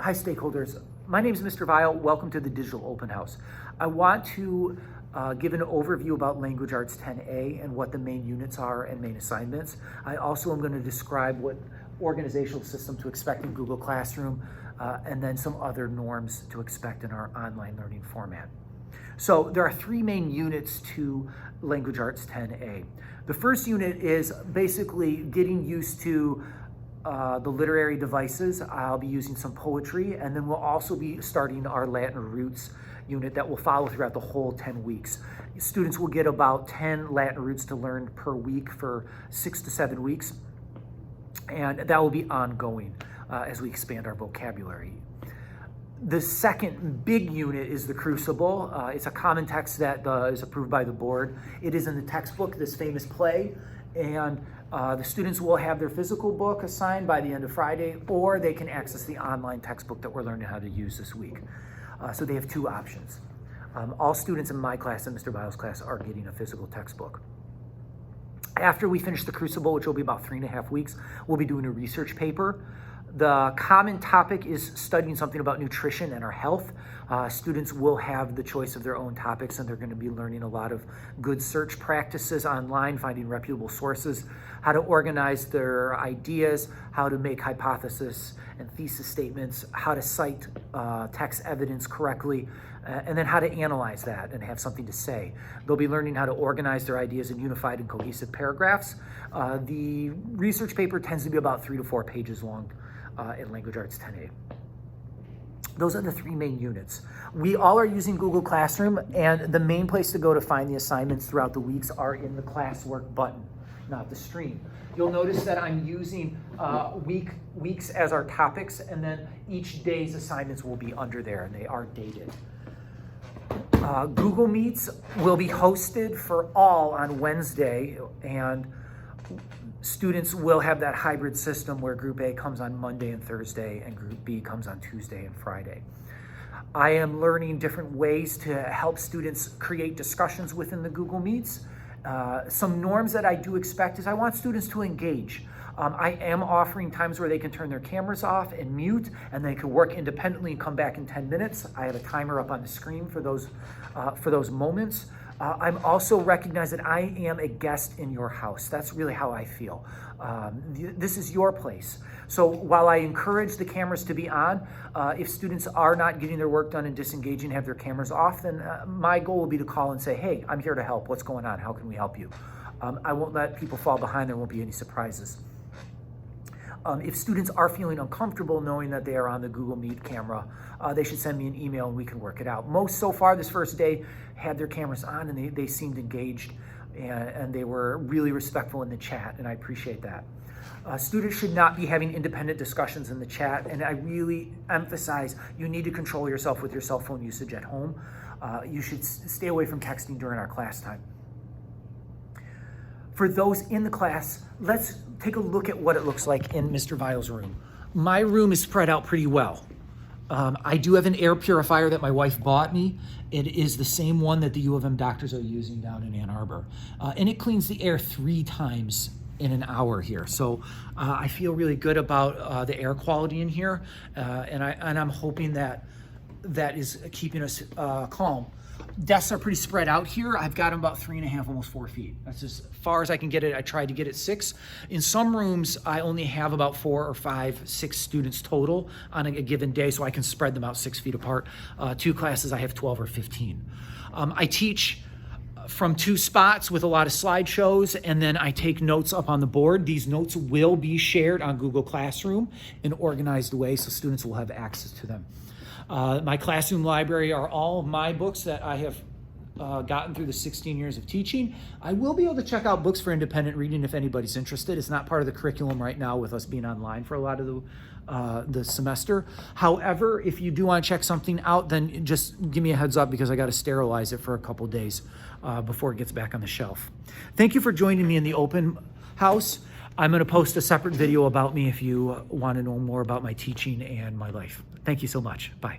Hi stakeholders, my name is Mr. Vile. Welcome to the Digital Open House. I want to give an overview about Language Arts 10A and what the main units are and main assignments. I also am going to describe what organizational system to expect in Google Classroom and then some other norms to expect in our online learning format. So there are three main units to Language Arts 10A. The first unit is basically getting used to the literary devices. I'll be using some poetry, and then we'll also be starting our Latin roots unit that will follow throughout the whole 10 weeks. Students will get about 10 Latin roots to learn per week for 6 to 7 weeks, and that will be ongoing as we expand our vocabulary. The second big unit is the Crucible. It's a common text that is approved by the board. It is in the textbook, this famous play, and the students will have their physical book assigned by the end of Friday, or they can access the online textbook that we're learning how to use this week. So they have two options. All students in my class and Mr. Vile's class are getting a physical textbook. After we finish the Crucible, which will be about 3.5 weeks, we'll be doing a research paper. The common topic is studying something about nutrition and our health. Students will have the choice of their own topics, and they're going to be learning a lot of good search practices online, finding reputable sources, how to organize their ideas, how to make hypothesis and thesis statements, how to cite text evidence correctly, and then how to analyze that and have something to say. They'll be learning how to organize their ideas in unified and cohesive paragraphs. The research paper tends to be about 3 to 4 pages long in Language Arts 10A. Those are the three main units. We all are using Google Classroom, and the main place to go to find the assignments throughout the weeks are in the classwork button, not the stream. You'll notice that I'm using weeks as our topics, and then each day's assignments will be under there, and they are dated. Google Meets will be hosted for all on Wednesday, and students will have that hybrid system where Group A comes on Monday and Thursday, and Group B comes on Tuesday and Friday. I am learning different ways to help students create discussions within the Google Meets. Some norms that I do expect is I want students to engage. I am offering times where they can turn their cameras off and mute, and they can work independently and come back in 10 minutes. I have a timer up on the screen for those moments. I'm also recognize that I am a guest in your house. That's really how I feel. This is your place. So while I encourage the cameras to be on, if students are not getting their work done and disengaging, have their cameras off, then my goal will be to call and say, hey, I'm here to help. What's going on? How can we help you? I won't let people fall behind. There won't be any surprises. If students are feeling uncomfortable knowing that they are on the Google Meet camera, they should send me an email and we can work it out. Most so far this first day had their cameras on, and they seemed engaged, and they were really respectful in the chat, and I appreciate that. Students should not be having independent discussions in the chat, and I really emphasize you need to control yourself with your cell phone usage at home. You should stay away from texting during our class time. For those in the class, let's take a look at what it looks like in Mr. Vile's room. My room is spread out pretty well. I do have an air purifier that my wife bought me. It is the same one that the U of M doctors are using down in Ann Arbor. And it cleans the air 3 times in an hour here. So I feel really good about the air quality in here. And I'm hoping that is keeping us calm. Desks are pretty spread out here. I've got them about 3.5, almost 4 feet. That's as far as I can get it. I tried to get it 6. In some rooms, I only have about 4 or 5, 6 students total on a given day, so I can spread them out 6 feet apart. 2 classes, I have 12 or 15. I teach from 2 spots with a lot of slideshows, and then I take notes up on the board. These notes will be shared on Google Classroom in an organized way, so students will have access to them. My classroom library are all of my books that I have gotten through the 16 years of teaching. I will be able to check out books for independent reading if anybody's interested. It's not part of the curriculum right now with us being online for a lot of the semester. However, if you do want to check something out, then just give me a heads up because I got to sterilize it for a couple days before it gets back on the shelf. Thank you for joining me in the open house. I'm going to post a separate video about me if you want to know more about my teaching and my life. Thank you so much. Bye.